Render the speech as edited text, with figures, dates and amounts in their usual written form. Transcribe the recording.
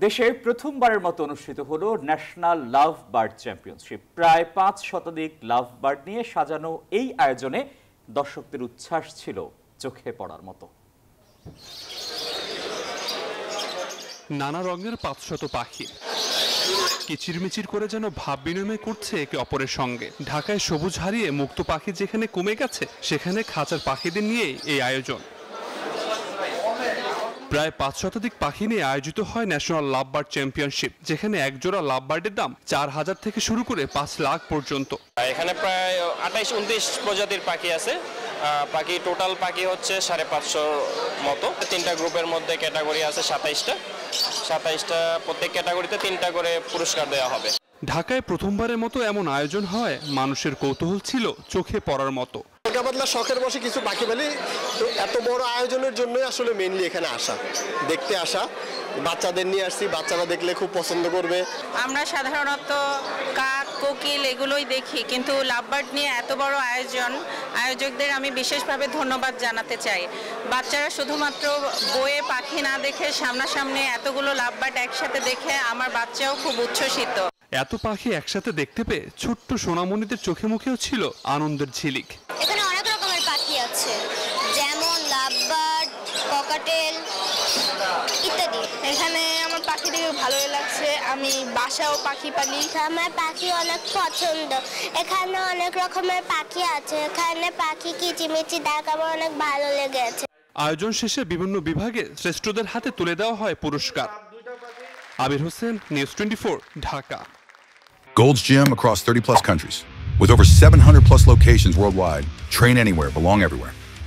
দেশে প্রথমবারের মতো অনুষ্ঠিত হলো ন্যাশনাল লাভ বার্ড চ্যাম্পিয়নশিপ। প্রায় 5 শতাধিক লাভ বার্ড নিয়ে সাজানো এই আয়োজনে দর্শকদের উচ্ছ্বাস ছিল চোখে পড়ার মতো। নানা রঙের 500 পাখি কিচিরমিচির করে যেন ভাব বিনিময় করছে একে অপরের সঙ্গে। ঢাকায় সবুজ হারিয়ে মুক্ত পাখি যেখানে কমে গেছে, সেখানে খাঁচার পাখিদের নিয়ে এই আয়োজন। প্রায় 5 শতাধিক পাখি নিয়ে আয়োজিত হয় ন্যাশনাল লাভ বার্ড চ্যাম্পিয়নশিপ, যেখানে একজোড়া লাভ বার্ডের দাম 4,000 থেকে শুরু করে 5 লাখ পর্যন্ত। এখানে প্রায় 28-29 প্রজাতির পাখি আছে। পাখি টোটাল পাখি হচ্ছে 550 মতো। 3টা গ্রুপের মধ্যে ক্যাটাগরি আছে 27টা। প্রত্যেক ক্যাটাগরিতে 3টা করে পুরস্কার দেওয়া হবে। ঢাকায় প্রথমবারের মতো এমন আয়োজন হয় মানুষের কৌতূহল ছিল চোখে পড়ার মতো। পাতলা শখের বসে কিছু পাখি পেলে তো এত বড় আয়োজনের জন্যই আসলে মেইনলি এখানে আসা, দেখতে আসা। বাচ্চাদের নিয়ে আসছি, বাচ্চারা দেখলে খুব পছন্দ করবে। আমরা সাধারণত কাক, কোকিল এগুলোই দেখি, কিন্তু লাভ বার্ড নিয়ে এত বড় আয়োজকদের আমি বিশেষভাবে ধন্যবাদ জানাতে চাই। বাচ্চারা শুধুমাত্র বইয়ে পাখি না দেখে সামনাসামনি এতগুলো লাভ বার্ড একসাথে দেখে আমার বাচ্চাও খুব উচ্ছ্বসিত। এত পাখি একসাথে দেখতে পেয়ে ছোট্ট সোনামণিদের চোখে মুখেও ছিল আনন্দের ঝিলিক। এখানে অনেক রকমের পাখি আছে, যেমন লাভবার্ড, ককাটেল ইত্যাদি। এখানে আমার পাখি দেখে ভালোই লাগছে। আমি বাসাও পাখি পালি। আমার পাখি অনেক পছন্দ। এখানে অনেক রকমের পাখি আছে। এখানে পাখি কিচিমিচি ডাক আমার অনেক ভালো লেগেছে। আয়োজন শেষে বিভিন্ন বিভাগে শ্রেষ্ঠদের হাতে তুলে দেওয়া হয় পুরস্কার। Abir Hossain, news 24, Dhaka. Gold's Gym across 30+ countries. With over 700+ locations worldwide. Train anywhere, belong everywhere.